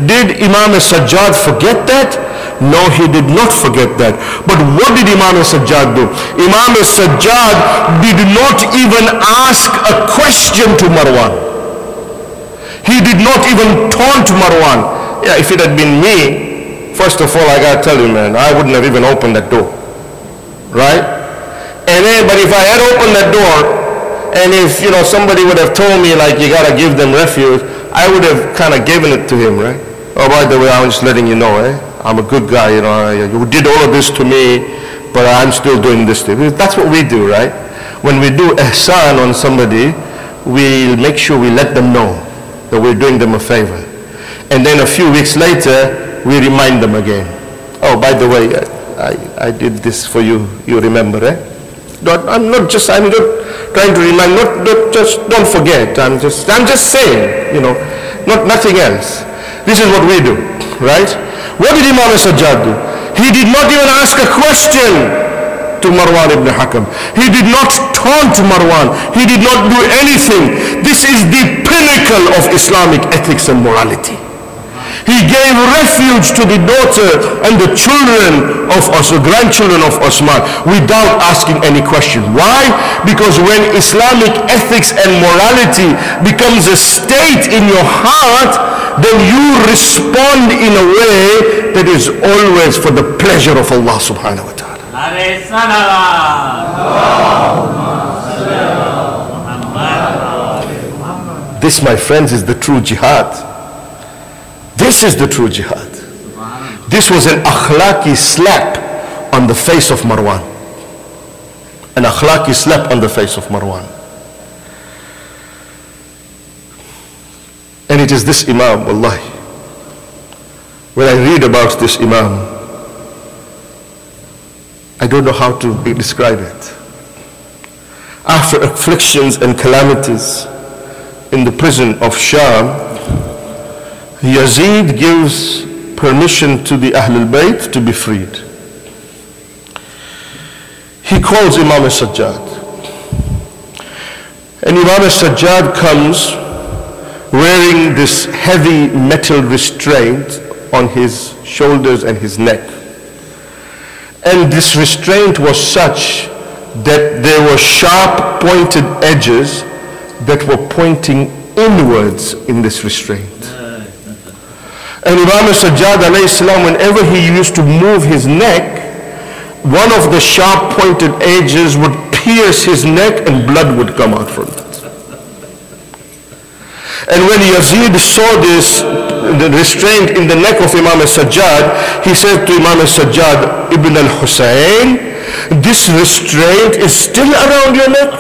Did Imam al-Sajjad forget that? No, he did not forget that. But what did Imam al-Sajjad do? Imam al-Sajjad did not even ask a question to Marwan. He did not even taunt Marwan. Yeah, if it had been me, first of all, I gotta tell you, man, I wouldn't have even opened that door. Right? And then, but if I had opened that door, and if, somebody would have told me, like, you gotta give them refuge, I would have kind of given it to him, right? Oh, by the way, I'm just letting you know, I'm a good guy, you did all of this to me, but I'm still doing this to you. That's what we do, right? When we do ihsan on somebody, we'll make sure we let them know that we're doing them a favor. And then a few weeks later, we remind them again. Oh, by the way, I did this for you, you remember, I'm not trying to remind, don't forget. I'm just saying, nothing else. This is what we do, right? What did Imam al-Sajjad do? He did not even ask a question to Marwan ibn Hakam. He did not taunt Marwan. He did not do anything. This is the pinnacle of Islamic ethics and morality. He gave refuge to the daughter and the children of grandchildren of Osman without asking any question. Why? Because when Islamic ethics and morality becomes a state in your heart, then you respond in a way that is always for the pleasure of Allah subhanahu wa ta'ala. This, my friends, is the true jihad. This is the true jihad. This was an akhlaqi slap on the face of Marwan. An akhlaqi slap on the face of Marwan. And it is this Imam, wallahi. When I read about this Imam, I don't know how to describe it. After afflictions and calamities in the prison of Sham, Yazid gives permission to the Ahlul Bayt to be freed. He calls Imam al-Sajjad. And Imam al-Sajjad comes wearing this heavy metal restraint on his shoulders and his neck. And this restraint was such that there were sharp pointed edges that were pointing inwards in this restraint. And Imam Sajjad alayhi salam, whenever he used to move his neck, one of the sharp pointed edges would pierce his neck and blood would come out from it. And when Yazid saw this, the restraint in the neck of Imam Sajjad, he said to Imam Sajjad, Ibn al-Husayn, this restraint is still around your neck?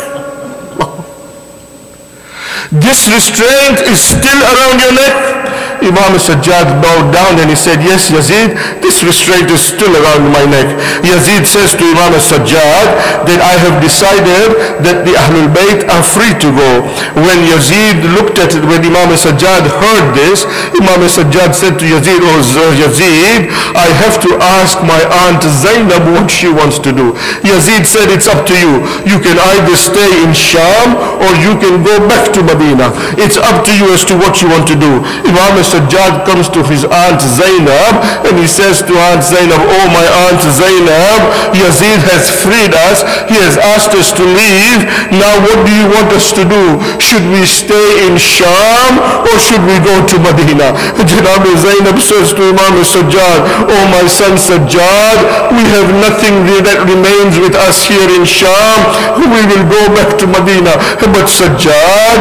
This restraint is still around your neck? Imam Sajjad bowed down and he said, yes, Yazid, this restraint is still around my neck. Yazid says to Imam Sajjad that I have decided that the Ahlul Bayt are free to go. When Yazid looked at it, when Imam Sajjad heard this, Imam Sajjad said to Yazid, oh Yazid, I have to ask my aunt Zainab what she wants to do. Yazid said, it's up to you. You can either stay in Sham or you can go back to Medina. It's up to you as to what you want to do. Imam Sajjad comes to his aunt Zainab and he says to Aunt Zainab, oh my Aunt Zainab, Yazid has freed us. He has asked us to leave. Now what do you want us to do? Should we stay in Sham or should we go to Medina? Janab Zainab says to Imam Sajjad, oh my son Sajjad, we have nothing that remains with us here in Sham. We will go back to Medina. But Sajjad,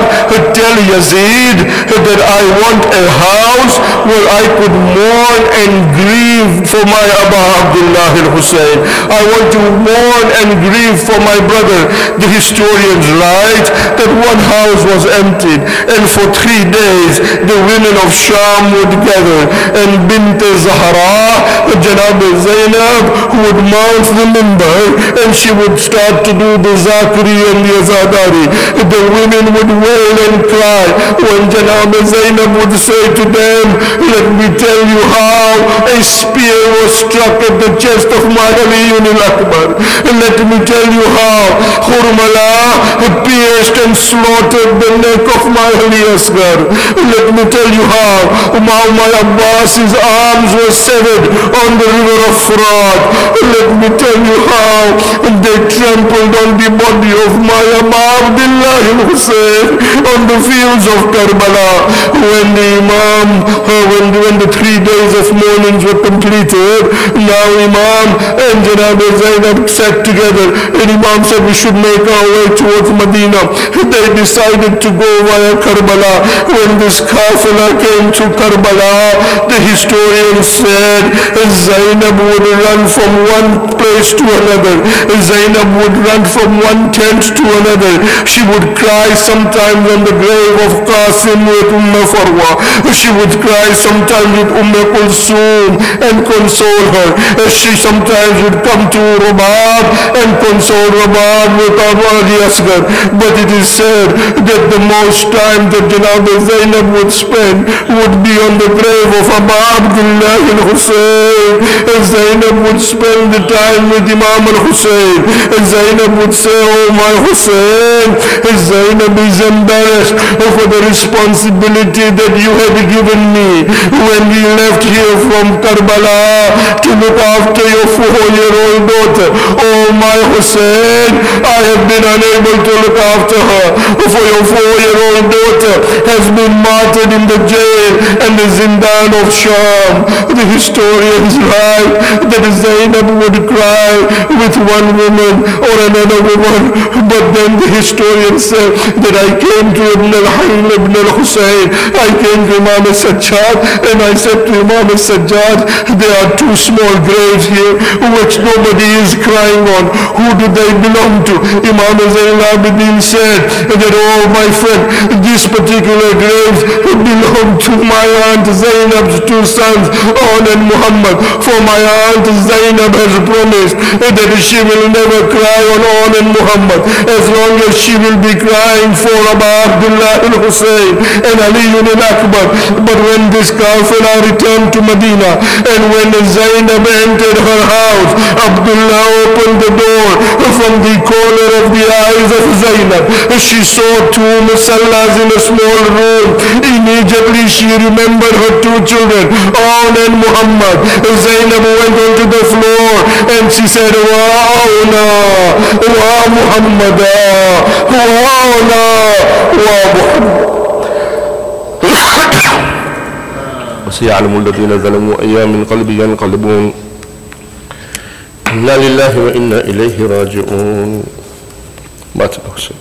tell Yazid that I want a house where I could mourn and grieve for my Aba Abdullah al-Hussein. I want to mourn and grieve for my brother. The historians write that one house was emptied and for 3 days the women of Sham would gather and Bint Zahra, Janab Zainab, would mount the mimbar and she would start to do the Zakri and the Azadari. The women would wail and cry when Janab Zainab would say to them, let me tell you how a spear was struck at the chest of my Aliyun al-Akbar. Let me tell you how Hurmala pierced and slaughtered the neck of my Ali Asghar. Let me tell you how my Abbas's arms were severed on the river of Furat. Let me tell you how they trampled on the body of my Aba Abdullah al-Hussein on the fields of Karbala. When the Imam, when the 3 days of mournings were completed, now Imam and Janab Zainab sat together and Imam said we should make our way towards Medina. They decided to go via Karbala. When this Kafila came to Karbala, the historian said Zainab would run from one place to another. Zainab would run from one tent to another. She would cry sometimes on the grave of Qasim with Farwa. She would cry sometimes with Kulsum and console her. She sometimes would come to Rabab and console Rabab with Ali Asghar. But it is said that the most time that Janab Zainab would spend would be on the grave of Aba Abdullah al-Hussein. Zainab would spend the time with Imam al-Hussein. Zainab would say, oh my Hussein, Zainab is embarrassed for the responsibility that you have given me when we left here from Karbala to look after your 4-year-old daughter. Oh my Hussein, I have been unable to look after her, for your 4-year-old daughter has been martyred in the jail and the Zindan of Sham. The historians write that Zainab would cry with one woman or another woman, but then the historian said that I came to Ibn al-Hayl Ibn al-Hussein, I came to Imam Sajjad and I said to Imam Sajjad, there are 2 small graves here which nobody is crying on. Who do they belong to? Imam Zain al-Abidin said that, oh my friend, these particular graves belong to my aunt Zainab's 2 sons, On and Muhammad. For my aunt Zainab has promised that she will never cry on and Muhammad as long as she will be crying for Aba Abdullah al-Hussein and Ali al-Akbar. But when this Kafila returned to Medina and when Zainab entered her house, Abdullah opened the door from the corner of the eyes of Zainab. She saw 2 Musalla was in a small room. Immediately she remembered her two children, On and Muhammad. Zainab went onto the floor and she said, Wa'awna, wa Muhammada, wa'awna, wa Muhammad. وسيعلم الذين ظلموا أيام من قلب ينقلبون إنا لله وإنا إليه راجعون. ما تبغى